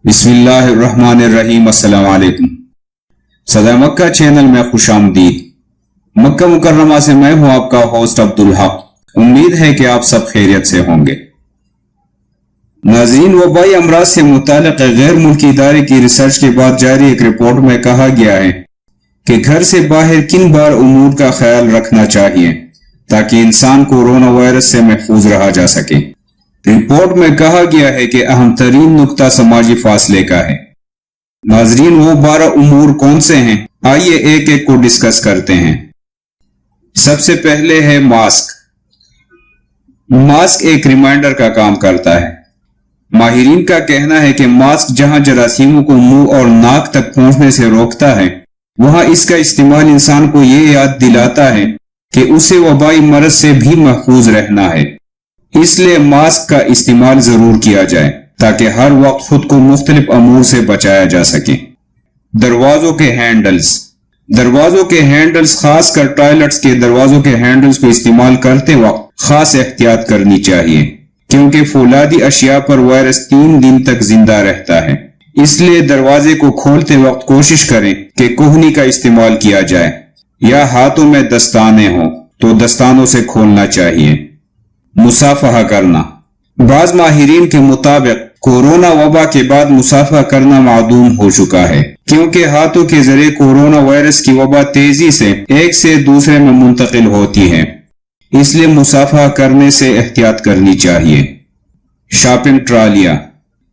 بسم اللہ الرحمن الرحیم۔ السلام علیکم۔ صدائے مکہ چینل میں خوش آمدید۔ مکہ مکرمہ سے میں ہوں آپ کا ہوسٹ عبدالحق۔ امید ہے کہ آپ سب خیریت سے ہوں گے۔ ناظرین، وبائی امراض سے متعلق غیر ملکی ادارے کی ریسرچ کے بعد جاری ایک رپورٹ میں کہا گیا ہے کہ گھر سے باہر کن بار امور کا خیال رکھنا چاہیے تاکہ انسان کورونا وائرس سے محفوظ رہا جا سکے۔ رپورٹ میں کہا گیا ہے کہ اہم ترین نقطہ سماجی فاصلے کا ہے۔ ناظرین، وہ 12 امور کون سے ہیں؟ آئیے ایک ایک کو ڈسکس کرتے ہیں۔ سب سے پہلے ہے ماسک۔ ماسک ایک ریمائنڈر کا کام کرتا ہے۔ ماہرین کا کہنا ہے کہ ماسک جہاں جراثیموں کو منہ اور ناک تک پہنچنے سے روکتا ہے، وہاں اس کا استعمال انسان کو یہ یاد دلاتا ہے کہ اسے وبائی مرض سے بھی محفوظ رہنا ہے۔ اس لیے ماسک کا استعمال ضرور کیا جائے تاکہ ہر وقت خود کو مختلف امور سے بچایا جا سکے۔ دروازوں کے ہینڈلز۔ دروازوں کے ہینڈلز، خاص کر ٹوائلٹس کے دروازوں کے ہینڈلز کو استعمال کرتے وقت خاص احتیاط کرنی چاہیے، کیونکہ فولادی اشیاء پر وائرس 3 دن تک زندہ رہتا ہے۔ اس لیے دروازے کو کھولتے وقت کوشش کریں کہ کوہنی کا استعمال کیا جائے، یا ہاتھوں میں دستانے ہوں تو دستانوں سے کھولنا چاہیے۔ مصافحہ کرنا۔ بعض ماہرین کے مطابق کورونا وبا کے بعد مصافحہ کرنا معدوم ہو چکا ہے، کیونکہ ہاتھوں کے ذریعے کورونا وائرس کی وبا تیزی سے ایک سے دوسرے میں منتقل ہوتی ہے، اس لیے مصافحہ کرنے سے احتیاط کرنی چاہیے۔ شاپنگ ٹرالیاں۔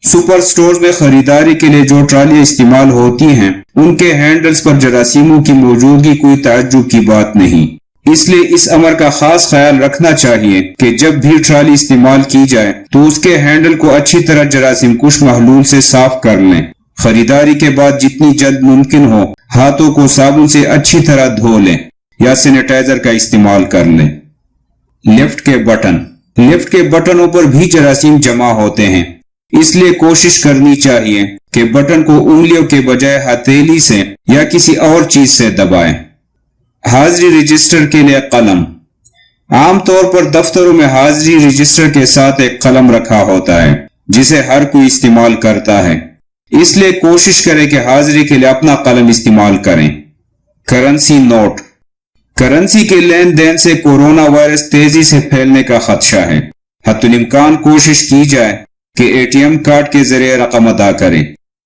سپر سٹورز میں خریداری کے لیے جو ٹرالیاں استعمال ہوتی ہیں، ان کے ہینڈلز پر جراثیموں کی موجودگی کوئی تعجب کی بات نہیں۔ اس لیے اس امر کا خاص خیال رکھنا چاہیے کہ جب بھی ٹرالی استعمال کی جائے تو اس کے ہینڈل کو اچھی طرح جراثیم کش محلول سے صاف کر لیں۔ خریداری کے بعد جتنی جلد ممکن ہو ہاتھوں کو صابن سے اچھی طرح دھو لیں یا سینیٹائزر کا استعمال کر لیں۔ لفٹ کے بٹن۔ لفٹ کے بٹنوں پر بھی جراثیم جمع ہوتے ہیں، اس لیے کوشش کرنی چاہیے کہ بٹن کو انگلیوں کے بجائے ہتھیلی سے یا کسی اور چیز سے دبائیں۔ حاضری رجسٹر کے لیے قلم۔ عام طور پر دفتروں میں حاضری رجسٹر کے ساتھ ایک قلم رکھا ہوتا ہے جسے ہر کوئی استعمال کرتا ہے، اس لیے کوشش کریں کہ حاضری کے لیے اپنا قلم استعمال کریں۔ Currency note. کرنسی کے لین دین سے کورونا وائرس تیزی سے پھیلنے کا خدشہ ہے۔ حتی الامکان کوشش کی جائے کہ ATM کارڈ کے ذریعے رقم ادا کریں۔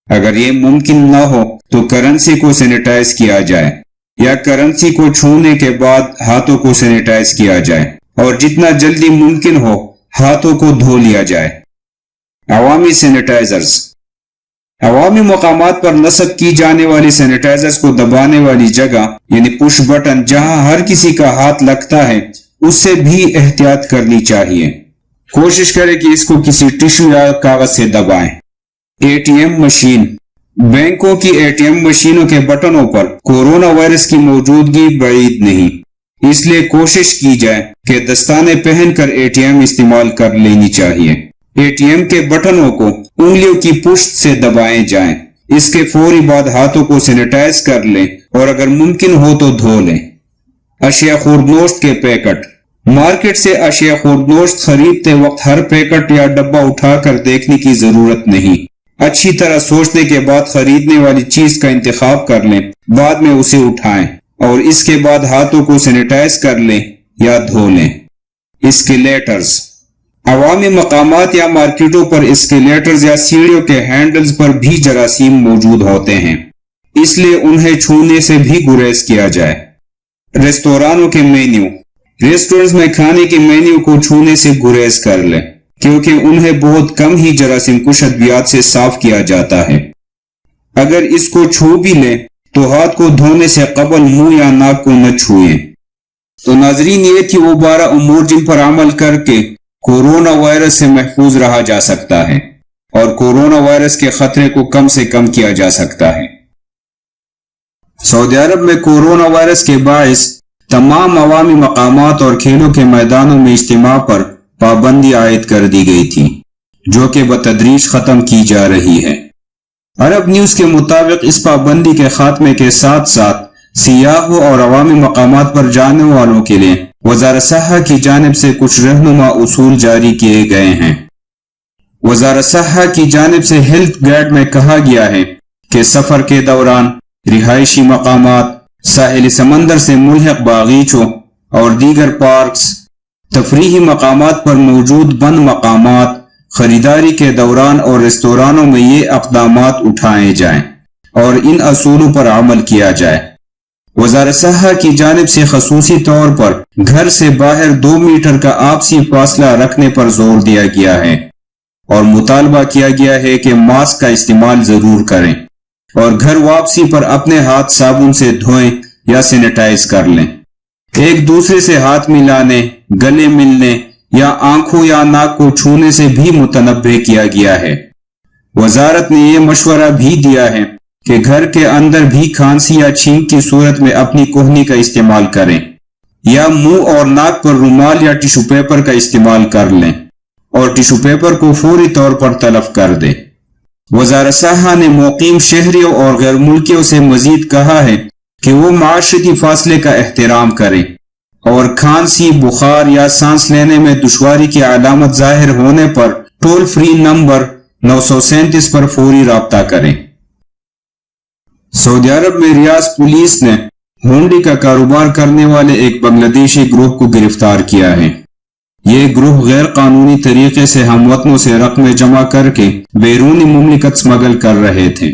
اگر یہ ممکن نہ ہو تو کرنسی کو سینیٹائز کیا جائے یا کرنسی کو چھونے کے بعد ہاتھوں کو سینیٹائز کیا جائے، اور جتنا جلدی ممکن ہو ہاتھوں کو دھو لیا جائے۔ عوامی سینیٹائزرز۔ عوامی مقامات پر نصب کی جانے والی سینیٹائزرز کو دبانے والی جگہ یعنی پش بٹن جہاں ہر کسی کا ہاتھ لگتا ہے، اس سے بھی احتیاط کرنی چاہیے۔ کوشش کریں کہ اس کو کسی ٹشو یا کاغذ سے دبائیں۔ ATM machine. بینکوں کی ATM مشینوں کے بٹنوں پر کورونا وائرس کی موجودگی بعید نہیں، اس لیے کوشش کی جائے کہ دستانے پہن کر ATM استعمال کر لینی چاہیے۔ ATM کے بٹنوں کو انگلیوں کی پشت سے دبائے جائیں، اس کے فوری بعد ہاتھوں کو سینیٹائز کر لیں اور اگر ممکن ہو تو دھو لیں۔ اشیاء خوردنوشت کے پیکٹ۔ مارکیٹ سے اشیاء خوردنوشت خریدتے وقت ہر پیکٹ یا ڈبہ اٹھا کر دیکھنے کی ضرورت نہیں۔ اچھی طرح سوچنے کے بعد خریدنے والی چیز کا انتخاب کر لیں، بعد میں اسے اٹھائیں اور اس کے بعد ہاتھوں کو سینیٹائز کر لیں یا دھو لیں۔ اسکیلیٹرز۔ عوامی مقامات یا مارکیٹوں پر اسکیلیٹرز یا سیڑھیوں کے ہینڈلز پر بھی جراثیم موجود ہوتے ہیں، اس لیے انہیں چھونے سے بھی گریز کیا جائے۔ ریستورانوں کے مینیو۔ ریسٹورنٹس میں کھانے کے مینیو کو چھونے سے گریز کر لیں، کیونکہ انہیں بہت کم ہی جراثیم کش ادویات سے صاف کیا جاتا ہے۔ اگر اس کو چھو بھی لیں تو ہاتھ کو دھونے سے قبل منہ یا ناک کو نہ چھوئیں۔ تو ناظرین، یہ تھی وہ 12 امور جن پر عمل کر کے کورونا وائرس سے محفوظ رہا جا سکتا ہے اور کورونا وائرس کے خطرے کو کم سے کم کیا جا سکتا ہے۔ سعودی عرب میں کورونا وائرس کے باعث تمام عوامی مقامات اور کھیلوں کے میدانوں میں اجتماع پر پابندی عائد کر دی گئی تھی، جو کہ بتدریج ختم کی جا رہی ہے۔ عرب نیوز کے مطابق اس پابندی کے خاتمے کے ساتھ ساتھ سیاحوں اور عوامی مقامات پر جانے والوں کے لیے وزارت صحت کی جانب سے کچھ رہنما اصول جاری کیے گئے ہیں۔ وزارت صحت کی جانب سے ہیلتھ گائیڈ میں کہا گیا ہے کہ سفر کے دوران رہائشی مقامات، ساحل سمندر سے ملحق باغیچوں اور دیگر پارکس، تفریحی مقامات پر موجود بند مقامات، خریداری کے دوران اور ریستورانوں میں یہ اقدامات اٹھائے جائیں اور ان اصولوں پر عمل کیا جائے۔ وزارت صحت کی جانب سے خصوصی طور پر گھر سے باہر 2 میٹر کا آپسی فاصلہ رکھنے پر زور دیا گیا ہے اور مطالبہ کیا گیا ہے کہ ماسک کا استعمال ضرور کریں اور گھر واپسی پر اپنے ہاتھ صابن سے دھوئیں یا سینیٹائز کر لیں۔ ایک دوسرے سے ہاتھ ملانے، گلے ملنے یا آنکھوں یا ناک کو چھونے سے بھی متنبہ کیا گیا ہے۔ وزارت نے یہ مشورہ بھی دیا ہے کہ گھر کے اندر بھی کھانسی یا چھینک کی صورت میں اپنی کہنی کا استعمال کریں یا منہ اور ناک پر رومال یا ٹیشو پیپر کا استعمال کر لیں اور ٹیشو پیپر کو فوری طور پر تلف کر دیں۔ وزارت صحت نے مقیم شہریوں اور غیر ملکیوں سے مزید کہا ہے کہ وہ معاشرتی فاصلے کا احترام کریں اور کھانسی، بخار یا سانس لینے میں دشواری کی علامت ظاہر ہونے پر ٹول فری نمبر 937 پر فوری رابطہ کریں۔ سعودی عرب میں ریاض پولیس نے ہونڈی کا کاروبار کرنے والے ایک بنگلہ دیشی گروہ کو گرفتار کیا ہے۔ یہ گروہ غیر قانونی طریقے سے ہم وطنوں سے رقمیں جمع کر کے بیرونی مملکت سمگل کر رہے تھے۔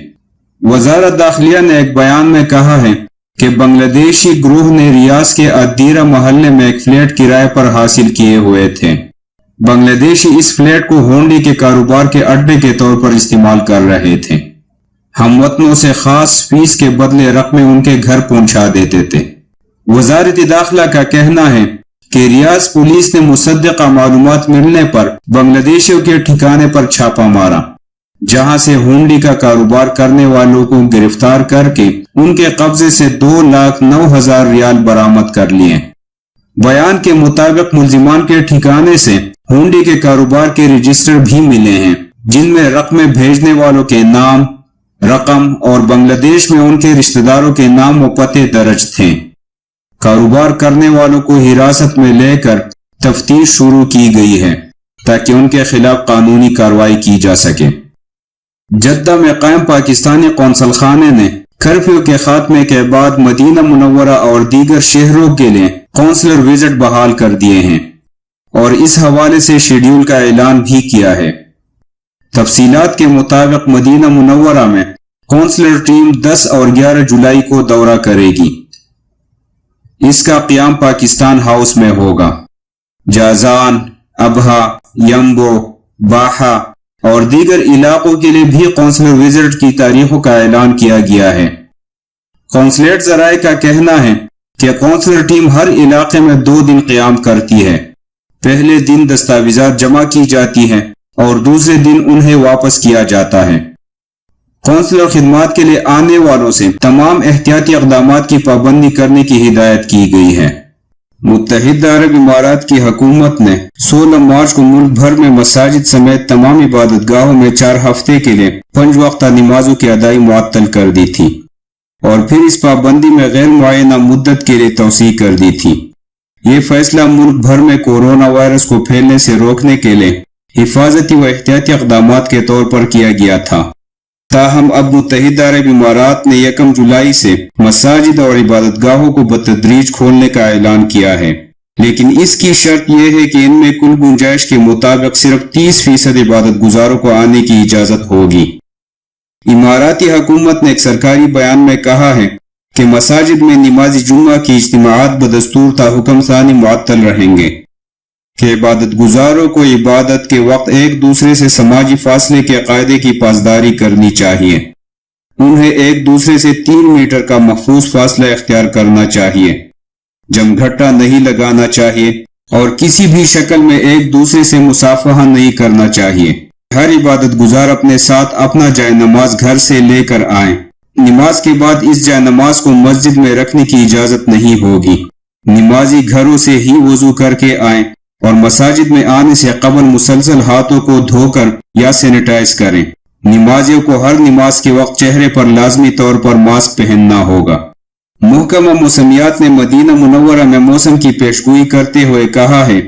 وزارت داخلیہ نے ایک بیان میں کہا ہے کہ بنگلہ دیشی گروہ نے ریاض کے ادیرہ محلے میں ایک فلیٹ کرائے پر حاصل کیے ہوئے تھے۔ بنگلہ دیشی اس فلیٹ کو ہونڈی کے کاروبار کے اڈے کے طور پر استعمال کر رہے تھے۔ ہم وطنوں سے خاص فیس کے بدلے رقمیں ان کے گھر پہنچا دیتے تھے۔ وزارت داخلہ کا کہنا ہے کہ ریاض پولیس نے مصدقہ معلومات ملنے پر بنگلہ دیشیوں کے ٹھکانے پر چھاپا مارا، جہاں سے ہونڈی کا کاروبار کرنے والوں کو گرفتار کر کے ان کے قبضے سے 2,09,000 ریال برآمد کر لیے۔ بیان کے مطابق ملزمان کے ٹھکانے سے ہونڈی کے کاروبار کے رجسٹر بھی ملے ہیں، جن میں رقمیں بھیجنے والوں کے نام، رقم اور بنگلہ دیش میں ان کے رشتہ داروں کے نام و پتے درج تھے۔ کاروبار کرنے والوں کو حراست میں لے کر تفتیش شروع کی گئی ہے تاکہ ان کے خلاف قانونی کارروائی کی جا سکے۔ جدہ میں قائم پاکستانی قونصل خانے نے کرفیو کے خاتمے کے بعد مدینہ منورہ اور دیگر شہروں کے لیے قونصلر وزٹ بحال کر دیے ہیں اور اس حوالے سے شیڈیول کا اعلان بھی کیا ہے۔ تفصیلات کے مطابق مدینہ منورہ میں قونصلر ٹیم 10 اور 11 جولائی کو دورہ کرے گی۔ اس کا قیام پاکستان ہاؤس میں ہوگا۔ جازان، ابہا، یمبو، باہا اور دیگر علاقوں کے لیے بھی قونصلر وزٹ کی تاریخوں کا اعلان کیا گیا ہے۔ قونصلیٹ ذرائع کا کہنا ہے کہ قونصلر ٹیم ہر علاقے میں 2 دن قیام کرتی ہے۔ پہلے دن دستاویزات جمع کی جاتی ہیں اور دوسرے دن انہیں واپس کیا جاتا ہے۔ قونصلر خدمات کے لیے آنے والوں سے تمام احتیاطی اقدامات کی پابندی کرنے کی ہدایت کی گئی ہے۔ متحدہ عرب امارات کی حکومت نے 16 مارچ کو ملک بھر میں مساجد سمیت تمام عبادت گاہوں میں 4 ہفتے کے لیے 5 وقتہ نمازوں کی ادائی معطل کر دی تھی اور پھر اس پابندی میں غیر معینہ مدت کے لیے توسیع کر دی تھی۔ یہ فیصلہ ملک بھر میں کورونا وائرس کو پھیلنے سے روکنے کے لیے حفاظتی و احتیاطی اقدامات کے طور پر کیا گیا تھا۔ تاہم اب متحدہ عرب امارات نے 1 جولائی سے مساجد اور عبادت گاہوں کو بتدریج کھولنے کا اعلان کیا ہے، لیکن اس کی شرط یہ ہے کہ ان میں کل گنجائش کے مطابق صرف 30% عبادت گزاروں کو آنے کی اجازت ہوگی۔ اماراتی حکومت نے ایک سرکاری بیان میں کہا ہے کہ مساجد میں نماز جمعہ کی اجتماعات بدستور تا حکم ثانی معطل رہیں گے، کہ عبادت گزاروں کو عبادت کے وقت ایک دوسرے سے سماجی فاصلے کے قاعدے کی پاسداری کرنی چاہیے۔ انہیں ایک دوسرے سے 3 میٹر کا محفوظ فاصلہ اختیار کرنا چاہیے، جمگھٹا نہیں لگانا چاہیے اور کسی بھی شکل میں ایک دوسرے سے مصافحہ نہیں کرنا چاہیے۔ ہر عبادت گزار اپنے ساتھ اپنا جائے نماز گھر سے لے کر آئیں۔ نماز کے بعد اس جائے نماز کو مسجد میں رکھنے کی اجازت نہیں ہوگی۔ نمازی گھروں سے ہی وضو کر کے آئیں اور مساجد میں آنے سے قبل مسلسل ہاتھوں کو دھو کر یا سینیٹائز کریں۔ نمازیوں کو ہر نماز کے وقت چہرے پر لازمی طور پر ماسک پہننا ہوگا۔ محکمہ موسمیات نے مدینہ منورہ میں موسم کی پیشگوئی کرتے ہوئے کہا ہے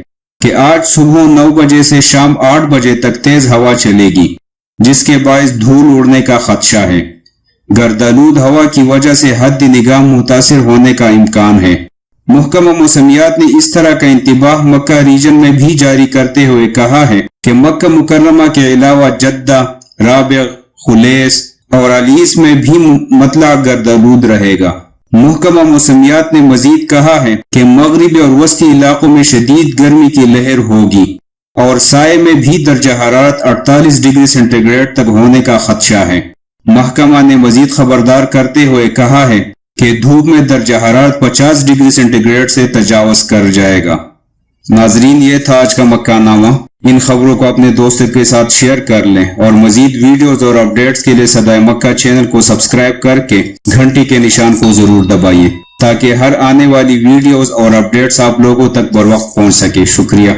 کہ آج صبح 9 بجے سے شام 8 بجے تک تیز ہوا چلے گی جس کے باعث دھول اڑنے کا خدشہ ہے۔ گردآلود ہوا کی وجہ سے حد نگاہ متاثر ہونے کا امکان ہے۔ محکمہ موسمیات نے اس طرح کا انتباہ مکہ ریجن میں بھی جاری کرتے ہوئے کہا ہے کہ مکہ مکرمہ کے علاوہ جدہ، رابغ، خلیس اور علیس میں بھی مطلع گردآلود رہے گا۔ محکمہ موسمیات نے مزید کہا ہے کہ مغربی اور وسطی علاقوں میں شدید گرمی کی لہر ہوگی اور سائے میں بھی درجہ حرارت 48 ڈگری سینٹی گریڈ تک ہونے کا خدشہ ہے۔ محکمہ نے مزید خبردار کرتے ہوئے کہا ہے کہ دھوپ میں درجہ حرارت 50 ڈگری سینٹی گریڈ سے تجاوز کر جائے گا۔ ناظرین، یہ تھا آج کا مکہ نامہ۔ ان خبروں کو اپنے دوستوں کے ساتھ شیئر کر لیں اور مزید ویڈیوز اور اپڈیٹس کے لیے صدائے مکہ چینل کو سبسکرائب کر کے گھنٹی کے نشان کو ضرور دبائیے تاکہ ہر آنے والی ویڈیوز اور اپڈیٹس آپ لوگوں تک بر وقت پہنچ سکے۔ شکریہ۔